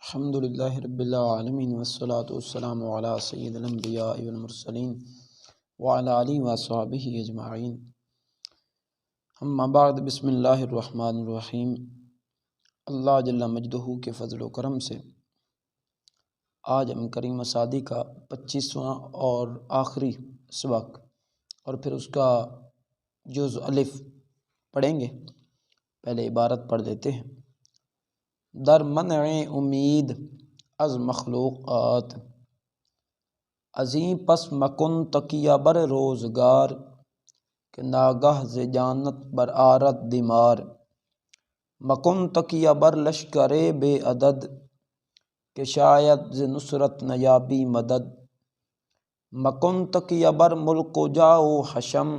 الحمد للہ رب العالمین والصلاة والسلام علی سید الانبیاء والمرسلین وعلی آلہ وصحبہ اجمعین اما بعد، بسم اللہ الرحمن الرحیم۔ اللہ جل مجدہ کے فضل و کرم سے آج ہم کریم صادی کا 25واں اور آخری سبق اور پھر اس کا جز الف پڑھیں گے۔ پہلے عبارت پڑھ لیتے ہیں۔ در منع امید از مخلوقات، ازیں پس مکن تکیہ بر روزگار، کہ ناگہ ز جانت بر آرد دمار، مکن تکیہ بر لشکر بے عدد، کہ شاید ز نصرت نیابی مدد، مکن تکیہ بر ملک و جا و حشم،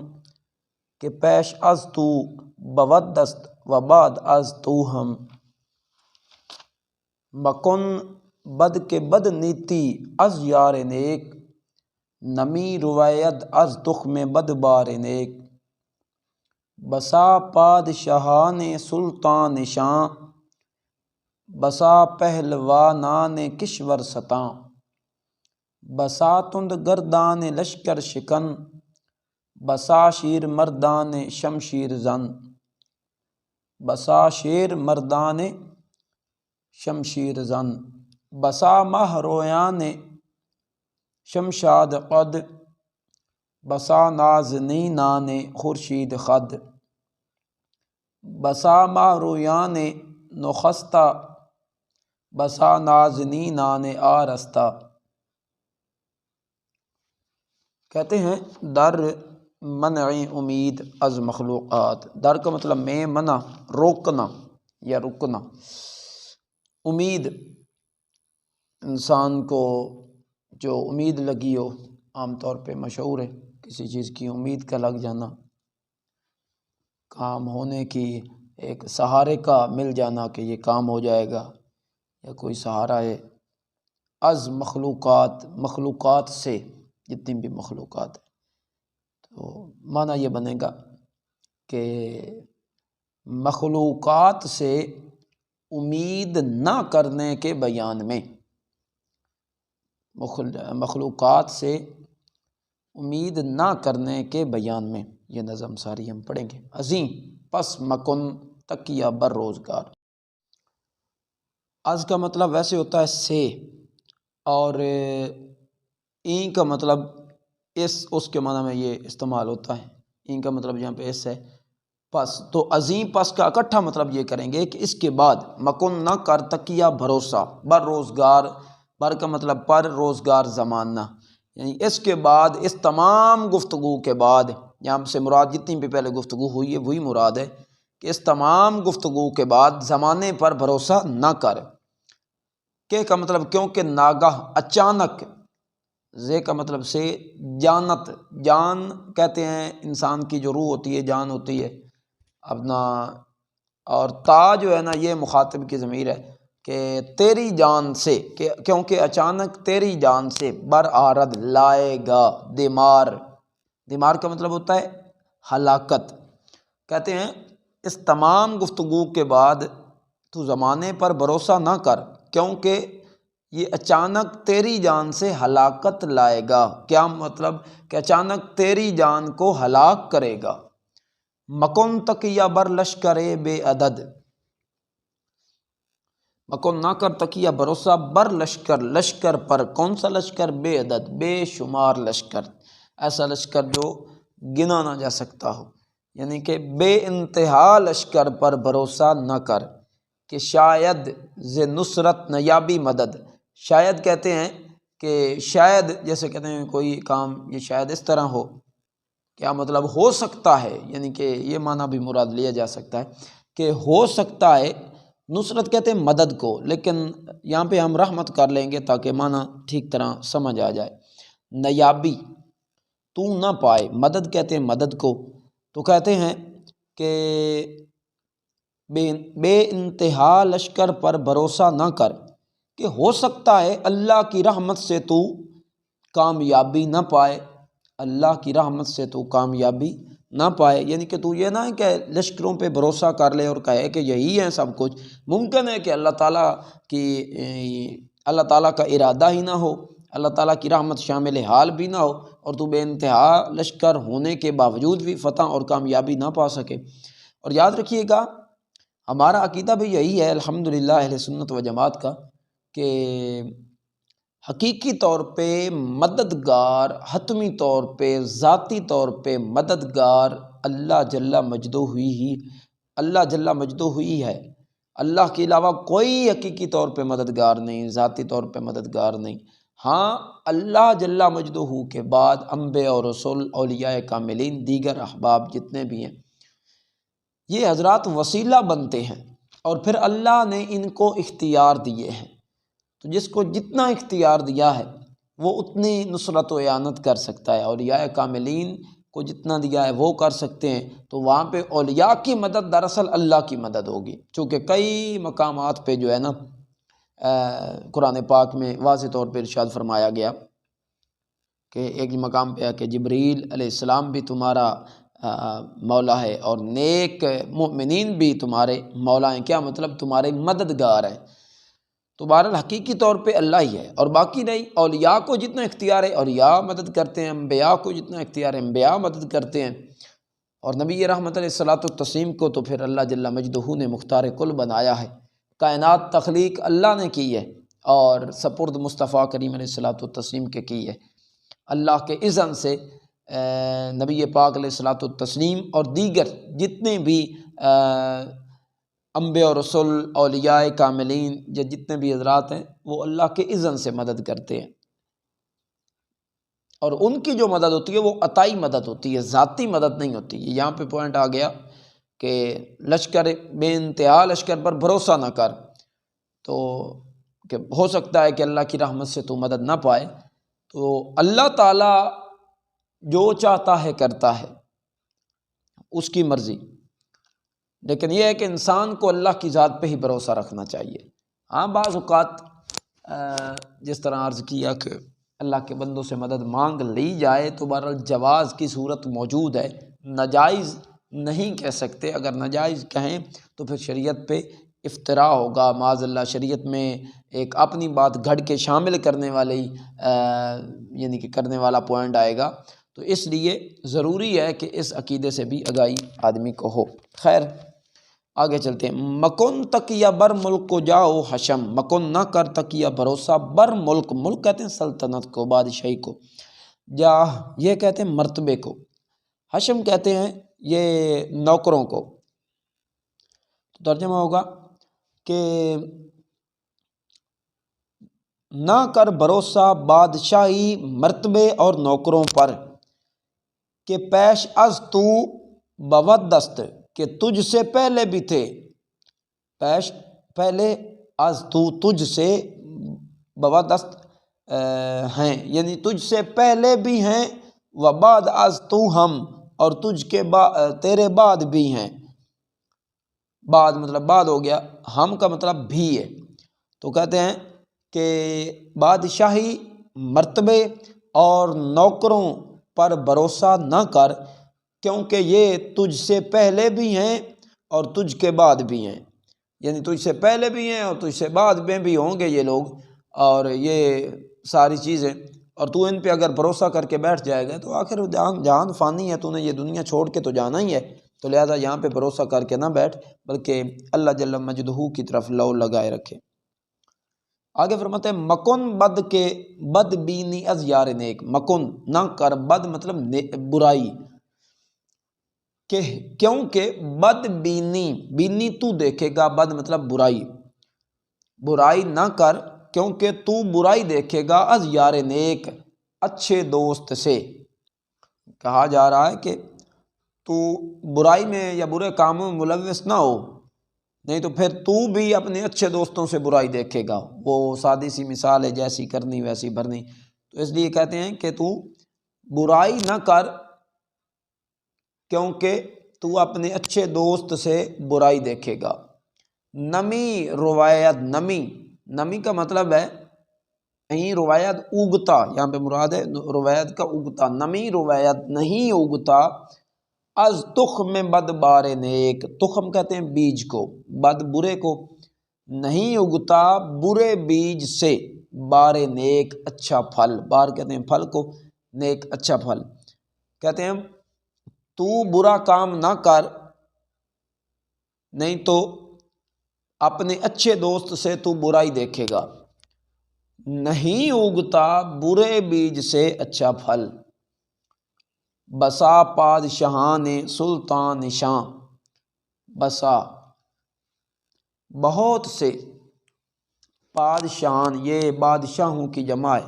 کہ پیش از تو بود است و بعد از تو ہم، مکن بد کے بد نیتی از یار نیک، نمی روید از تخم بد بار نیک، بسا پادشاہان سلطان شاں، بسا پہلوانان کشور ستاں، بسا تند گردان لشکر شکن، بسا شیر مردان شمشیر زن، بسا شیر مردان شمشیر زن، بسا ماہ رویان شمشاد قد، بسا نازنینان خورشید خد، بسا ماہ رویان نخستہ، بسا نازنینان آرستہ۔ کہتے ہیں در منع امید از مخلوقات، در کا مطلب میں منع، روکنا یا رکنا۔ امید، انسان کو جو امید لگی ہو، عام طور پہ مشہور ہے کسی چیز کی امید کا لگ جانا، کام ہونے کی، ایک سہارے کا مل جانا کہ یہ کام ہو جائے گا یا کوئی سہارا ہے۔ از مخلوقات، مخلوقات سے، جتنی بھی مخلوقات ہیں، تو معنی یہ بنے گا کہ مخلوقات سے امید نہ کرنے کے بیان میں، مخلوقات سے امید نہ کرنے کے بیان میں، یہ نظم ساری ہم پڑھیں گے۔ ازیں پس مکن تکیہ بر روزگار، از کا مطلب ویسے ہوتا ہے سے، اور این کا مطلب اس کے معنی میں یہ استعمال ہوتا ہے۔ این کا مطلب یہاں پہ اس ہے، پس تو ازیں پس کا اکٹھا مطلب یہ کریں گے کہ اس کے بعد، مکن نہ کر تکیہ بھروسہ، بر روزگار، بر کا مطلب پر، روزگار زمانہ، یعنی اس کے بعد، اس تمام گفتگو کے بعد، یہاں سے مراد جتنی بھی پہلے گفتگو ہوئی ہے وہی مراد ہے، کہ اس تمام گفتگو کے بعد زمانے پر بھروسہ نہ کر۔ کہ کا مطلب کیونکہ ناگاہ، اچانک، زے کا مطلب سے جانت، جان کہتے ہیں انسان کی جو روح ہوتی ہے، جان ہوتی ہے اپنا، اور تا جو ہے نا یہ مخاطب کی ضمیر ہے کہ تیری جان سے، کیونکہ اچانک تیری جان سے، بر آرد لائے گا، دمار، دمار کا مطلب ہوتا ہے ہلاکت۔ کہتے ہیں اس تمام گفتگو کے بعد تو زمانے پر بھروسہ نہ کر، کیونکہ یہ اچانک تیری جان سے ہلاکت لائے گا۔ کیا مطلب؟ کہ اچانک تیری جان کو ہلاک کرے گا۔ مکن تکیہ بر لشکر بے عدد، مکن نہ کر تکیہ بھروسہ بر لشکر، لشکر پر، کون سا لشکر؟ بے عدد، بے شمار لشکر، ایسا لشکر جو گنا نہ جا سکتا ہو، یعنی کہ بے انتہا لشکر پر بھروسہ نہ کر، کہ شاید ز نصرت نیابی مدد۔ شاید کہتے ہیں کہ شاید، جیسے کہتے ہیں کوئی کام یہ شاید اس طرح ہو، کیا مطلب؟ ہو سکتا ہے، یعنی کہ یہ معنی بھی مراد لیا جا سکتا ہے کہ ہو سکتا ہے۔ نصرت کہتے ہیں مدد کو، لیکن یہاں پہ ہم رحمت کر لیں گے تاکہ معنی ٹھیک طرح سمجھ آ جائے۔ نیابی، تو نہ پائے، مدد کہتے ہیں مدد کو، تو کہتے ہیں کہ بے انتہا لشکر پر بھروسہ نہ کر، کہ ہو سکتا ہے اللہ کی رحمت سے تو کامیابی نہ پائے، اللہ کی رحمت سے تو کامیابی نہ پائے، یعنی کہ تو یہ نہ ہے کہ لشکروں پہ بھروسہ کر لے اور کہے کہ یہی ہے سب کچھ۔ ممکن ہے کہ اللہ تعالیٰ کا ارادہ ہی نہ ہو، اللہ تعالیٰ کی رحمت شامل حال بھی نہ ہو، اور تو بے انتہا لشکر ہونے کے باوجود بھی فتح اور کامیابی نہ پا سکے۔ اور یاد رکھیے گا ہمارا عقیدہ بھی یہی ہے الحمدللہ اہل سنت و جماعت کا، کہ حقیقی طور پہ مددگار، حتمی طور پہ، ذاتی طور پہ مددگار اللہ جل مجدہ ہوئی ہے۔ اللہ کے علاوہ کوئی حقیقی طور پہ مددگار نہیں، ذاتی طور پہ مددگار نہیں۔ ہاں اللہ جل مجدہ کے بعد انبیاء اور رسول، اولیاء کاملین، دیگر احباب جتنے بھی ہیں، یہ حضرات وسیلہ بنتے ہیں، اور پھر اللہ نے ان کو اختیار دیے ہیں۔ تو جس کو جتنا اختیار دیا ہے وہ اتنی نصرت و اعانت کر سکتا ہے، اولیاء کاملین کو جتنا دیا ہے وہ کر سکتے ہیں۔ تو وہاں پہ اولیاء کی مدد دراصل اللہ کی مدد ہوگی، چونکہ کئی مقامات پہ جو ہے نا قرآن پاک میں واضح طور پہ ارشاد فرمایا گیا کہ ایک مقام پہ ہے کہ جبریل علیہ السلام بھی تمہارا مولا ہے، اور نیک مؤمنین بھی تمہارے مولا ہیں۔ کیا مطلب؟ تمہارے مددگار ہیں۔ تو بہرحال حقیقی طور پہ اللہ ہی ہے، اور باقی نہیں، اولیاء کو جتنا اختیار ہے اولیاء مدد کرتے ہیں، انبیاء کو جتنا اختیار ہے انبیاء مدد کرتے ہیں، اور نبی رحمت علیہ الصلاۃ والتسلیم کو تو پھر اللہ جل مجدہ نے مختار کل بنایا ہے۔ کائنات تخلیق اللہ نے کی ہے، اور سپرد مصطفیٰ کریم علیہ الصلاۃ والتسلیم کے کی ہے۔ اللہ کے اذن سے نبی پاک علیہ الصلاۃ والتسلیم اور دیگر جتنے بھی انبیاء اور رسول، اولیاء کاملین، یا جتنے بھی حضرات ہیں، وہ اللہ کے اذن سے مدد کرتے ہیں، اور ان کی جو مدد ہوتی ہے وہ عطائی مدد ہوتی ہے، ذاتی مدد نہیں ہوتی ہے۔ یہاں پہ پوائنٹ آ گیا کہ لشکر بے انتہا لشکر پر بھروسہ نہ کر، تو کہ ہو سکتا ہے کہ اللہ کی رحمت سے تو مدد نہ پائے۔ تو اللہ تعالیٰ جو چاہتا ہے کرتا ہے، اس کی مرضی، لیکن یہ ہے کہ انسان کو اللہ کی ذات پہ ہی بھروسہ رکھنا چاہیے۔ ہاں بعض اوقات جس طرح عرض کیا کہ اللہ کے بندوں سے مدد مانگ لی جائے تو بہرحال جواز کی صورت موجود ہے، ناجائز نہیں کہہ سکتے۔ اگر ناجائز کہیں تو پھر شریعت پہ افتراء ہوگا، معاذ اللہ، شریعت میں ایک اپنی بات گھڑ کے شامل کرنے والی یعنی کہ کرنے والا پوائنٹ آئے گا۔ تو اس لیے ضروری ہے کہ اس عقیدے سے بھی آگاہی آدمی کو ہو۔ خیر آگے چلتے ہیں۔ مکن تکیہ بر ملک کو جاؤ حشم، مکن نہ کر تکیہ بھروسہ بر ملک، ملک کہتے ہیں سلطنت کو، بادشاہی کو، جا یہ کہتے ہیں مرتبے کو، حشم کہتے ہیں یہ نوکروں کو۔ ترجمہ ہوگا کہ نہ کر بھروسہ بادشاہی، مرتبے اور نوکروں پر، کہ پیش از تو بود دست، کہ تجھ سے پہلے بھی تھے، پیش پہلے، از تو تجھ سے، بود دست ہیں یعنی تجھ سے پہلے بھی ہیں، و بعد از تو ہم، اور تجھ کے تیرے بعد بھی ہیں۔ بعد مطلب بعد ہو گیا، ہم کا مطلب بھی ہے۔ تو کہتے ہیں کہ بادشاہی، مرتبے اور نوکروں پر بھروسہ نہ کر، کیونکہ یہ تجھ سے پہلے بھی ہیں اور تجھ کے بعد بھی ہیں، یعنی تجھ سے پہلے بھی ہیں اور تجھ سے بعد میں بھی ہوں گے یہ لوگ، اور یہ ساری چیزیں، اور تو ان پہ اگر بھروسہ کر کے بیٹھ جائے گا تو آخر جہان فانی ہے، تو نے یہ دنیا چھوڑ کے تو جانا ہی ہے، تو لہذا یہاں پہ بھروسہ کر کے نہ بیٹھ، بلکہ اللہ جل مجدہ کی طرف لو لگائے رکھے۔ آگے فرماتے ہیں مکن بد کے بد بینی از یار نیک، مکن نہ کر، بد مطلب برائی، کہ کیونکہ بد بینی، بینی تو دیکھے گا، بد مطلب برائی، برائی نہ کر کیونکہ تو برائی دیکھے گا، از یار نیک، اچھے دوست سے۔ کہا جا رہا ہے کہ تو برائی میں یا برے کاموں میں ملوث نہ ہو، نہیں تو پھر تو بھی اپنے اچھے دوستوں سے برائی دیکھے گا۔ وہ سادی سی مثال ہے، جیسی کرنی ویسی بھرنی۔ تو اس لیے کہتے ہیں کہ تو برائی نہ کر کیونکہ تو اپنے اچھے دوست سے برائی دیکھے گا۔ نمی روایت، نمی کا مطلب ہے نہیں روایت اگتا، یہاں پہ مراد ہے روایت کا اگتا، نمی روایت نہیں اگتا، از تخم بد بار نیک، تخم کہتے ہیں بیج کو، بد برے کو، نہیں اگتا برے بیج سے بار نیک اچھا پھل، بار کہتے ہیں پھل کو، نیک اچھا پھل، کہتے ہیں تو برا کام نہ کر نہیں تو اپنے اچھے دوست سے تو برائی دیکھے گا، نہیں اگتا برے بیج سے اچھا پھل، بسا پادشاہان سلطان شاں، بسا بہت سے، پادشاہان یہ بادشاہوں کی جمع ہے،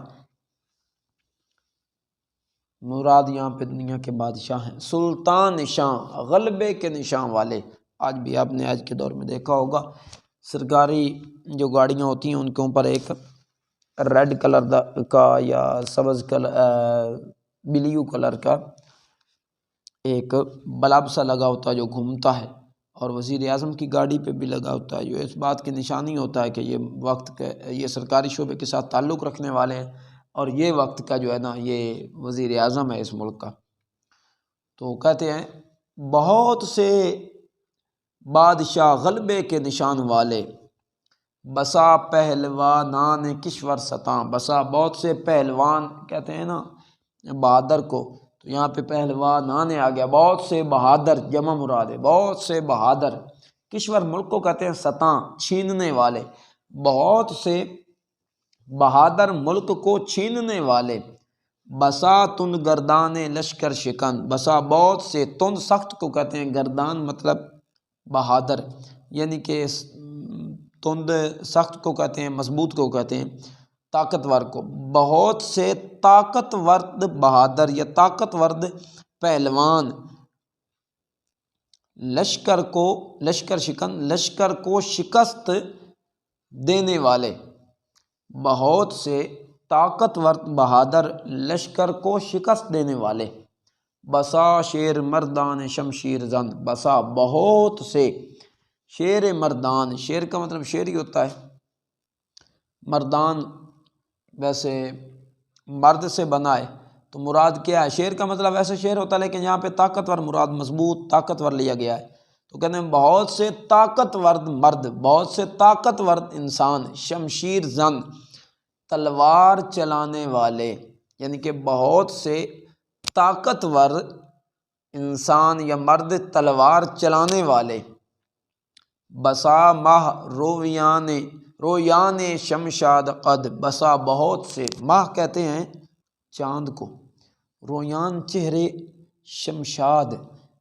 مراد یہاں پہ دنیا کے بادشاہ ہیں، سلطان نشاں غلبے کے نشان والے، آج بھی آپ نے آج کے دور میں دیکھا ہوگا سرکاری جو گاڑیاں ہوتی ہیں ان کے اوپر ایک ریڈ کلر کا یا سبز کلر بلیو کلر کا ایک بلب سا لگا ہوتا ہے جو گھومتا ہے، اور وزیر اعظم کی گاڑی پہ بھی لگا ہوتا ہے، جو اس بات کی نشانی ہوتا ہے کہ یہ وقت کے یہ سرکاری شعبے کے ساتھ تعلق رکھنے والے ہیں اور یہ وقت کا جو ہے نا یہ وزیر اعظم ہے اس ملک کا۔ تو کہتے ہیں بہت سے بادشاہ غلبے کے نشان والے، بسا پہلوانان کشور ستاں، بسا بہت سے پہلوان کہتے ہیں نا بہادر کو، تو یہاں پہ پہلوانان آ گیا، بہت سے بہادر جمع مراد ہے، بہت سے بہادر، کشور ملک کو کہتے ہیں ستاں چھیننے والے، بہت سے بہادر ملک کو چھیننے والے، بسا تند گردان لشکر شکن، بسا بہت سے، تند سخت کو کہتے ہیں، گردان مطلب بہادر، یعنی کہ تند سخت کو کہتے ہیں، مضبوط کو کہتے ہیں، طاقتور کو، بہت سے طاقتور بہادر یا طاقتور پہلوان، لشکر کو، لشکر شکن لشکر کو شکست دینے والے، بہت سے طاقتور بہادر لشکر کو شکست دینے والے، بسا شیر مردان شمشیر زن، بسا بہت سے شیر مردان، شیر کا مطلب شیر ہی ہوتا ہے، مردان ویسے مرد سے بنا ہے تو مراد کیا ہے، شیر کا مطلب ایسا شیر ہوتا ہے لیکن یہاں پہ طاقتور مراد، مضبوط طاقتور لیا گیا ہے، تو کہتے ہیں بہت سے طاقتور مرد، بہت سے طاقتور انسان، شمشیر زن تلوار چلانے والے، یعنی کہ بہت سے طاقتور انسان یا مرد تلوار چلانے والے، بسا ماہ رویان شمشاد قد، بسا بہت سے، ماہ کہتے ہیں چاند کو، رویان چہرے، شمشاد،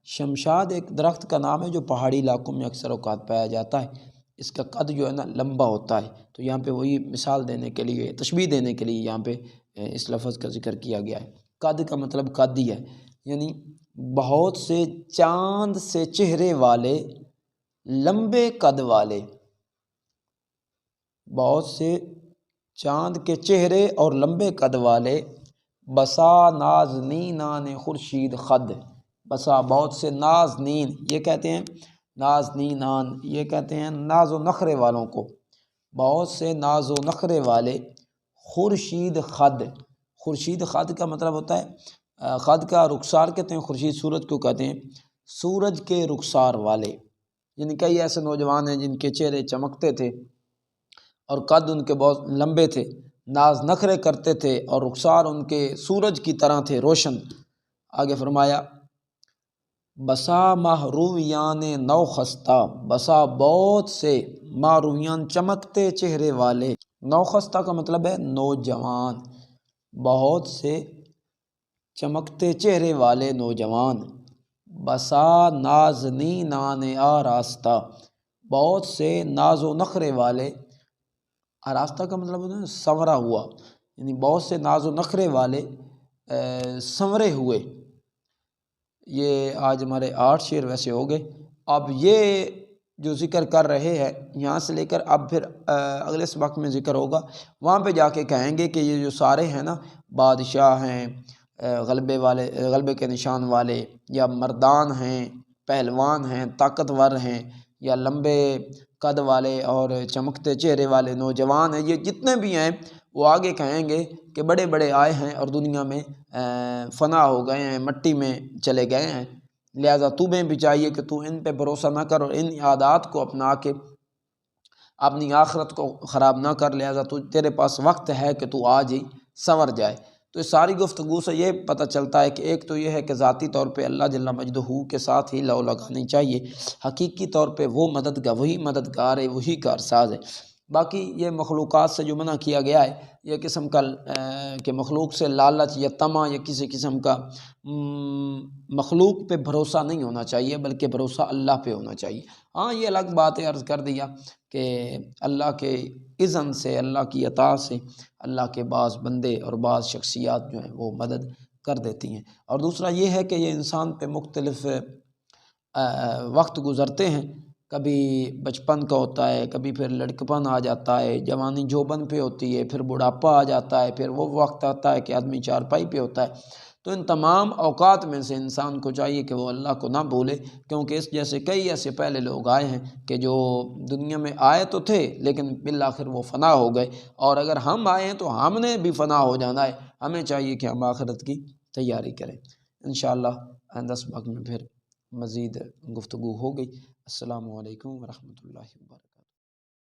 شمشاد ایک درخت کا نام ہے جو پہاڑی علاقوں میں اکثر اوقات پایا جاتا ہے، اس کا قد جو ہے نا لمبا ہوتا ہے، تو یہاں پہ وہی مثال دینے کے لیے، تشبیہ دینے کے لیے یہاں پہ اس لفظ کا ذکر کیا گیا ہے، قد کا مطلب قد ہی ہے، یعنی بہت سے چاند سے چہرے والے، لمبے قد والے، بہت سے چاند کے چہرے اور لمبے قد والے، بسا نازنینان خورشید خد، بسا بہت سے نازنین، یہ کہتے ہیں نازنینان، یہ کہتے ہیں ناز و نخرے والوں کو، بہت سے ناز و نخرے والے، خورشید خد، خورشید خد کا مطلب ہوتا ہے خد کا رخسار کہتے ہیں، خورشید سورج کو کہتے ہیں، سورج کے رخسار والے، یعنی کئی ایسے نوجوان ہیں جن کے چہرے چمکتے تھے اور قد ان کے بہت لمبے تھے، ناز نخرے کرتے تھے اور رخسار ان کے سورج کی طرح تھے روشن۔ آگے فرمایا بسا ماہرویان نو خستہ، بسا بہت سے ماہرویان چمکتے چہرے والے، نو خستہ کا مطلب ہے نوجوان، بہت سے چمکتے چہرے والے نوجوان، بسا نازنینان آراستہ، بہت سے ناز و نخرے والے، آراستہ کا مطلب ہوتا ہے سنورا ہوا، یعنی بہت سے ناز و نخرے والے سنورے ہوئے۔ یہ آج ہمارے 8 شعر ویسے ہو گئے، اب یہ جو ذکر کر رہے ہیں یہاں سے لے کر اب پھر اگلے سبق میں ذکر ہوگا، وہاں پہ جا کے کہیں گے کہ یہ جو سارے ہیں نا بادشاہ ہیں، غلبے والے، غلبے کے نشان والے، یا مردان ہیں، پہلوان ہیں، طاقتور ہیں، یا لمبے قد والے اور چمکتے چہرے والے نوجوان ہیں، یہ جتنے بھی ہیں وہ آگے کہیں گے کہ بڑے بڑے آئے ہیں اور دنیا میں فنا ہو گئے ہیں، مٹی میں چلے گئے ہیں، لہٰذا تمہیں بھی چاہیے کہ تو ان پہ بھروسہ نہ کر اور ان عادات کو اپنا کے اپنی آخرت کو خراب نہ کر، لہٰذا تیرے پاس وقت ہے کہ تو آج ہی سنور جائے۔ تو اس ساری گفتگو سے یہ پتہ چلتا ہے کہ ایک تو یہ ہے کہ ذاتی طور پہ اللہ جل مجدہ کے ساتھ ہی لو لگانی چاہیے، حقیقی طور پہ وہ وہی مددگار ہے، وہی کارساز ہے۔ باقی یہ مخلوقات سے جو منع کیا گیا ہے، یہ قسم کا کہ مخلوق سے لالچ یا طمع یا کسی قسم کا مخلوق پہ بھروسہ نہیں ہونا چاہیے، بلکہ بھروسہ اللہ پہ ہونا چاہیے۔ ہاں یہ الگ بات ہے، عرض کر دیا کہ اللہ کے اذن سے، اللہ کی عطا سے اللہ کے بعض بندے اور بعض شخصیات جو ہیں وہ مدد کر دیتی ہیں۔ اور دوسرا یہ ہے کہ یہ انسان پہ مختلف وقت گزرتے ہیں، کبھی بچپن کا ہوتا ہے، کبھی پھر لڑکپن آ جاتا ہے، جوانی جوبن پہ ہوتی ہے، پھر بڑھاپا آ جاتا ہے، پھر وہ وقت آتا ہے کہ آدمی چارپائی پہ ہوتا ہے۔ تو ان تمام اوقات میں سے انسان کو چاہیے کہ وہ اللہ کو نہ بھولے، کیونکہ اس جیسے کئی ایسے پہلے لوگ آئے ہیں کہ جو دنیا میں آئے تو تھے لیکن بالآخر وہ فنا ہو گئے، اور اگر ہم آئے ہیں تو ہم نے بھی فنا ہو جانا ہے۔ ہمیں چاہیے کہ ہم آخرت کی تیاری کریں۔ انشاءاللہ آئندہ سبق میں پھر مزید گفتگو ہوگی۔ السلام علیکم ورحمۃ اللہ وبرکاتہ۔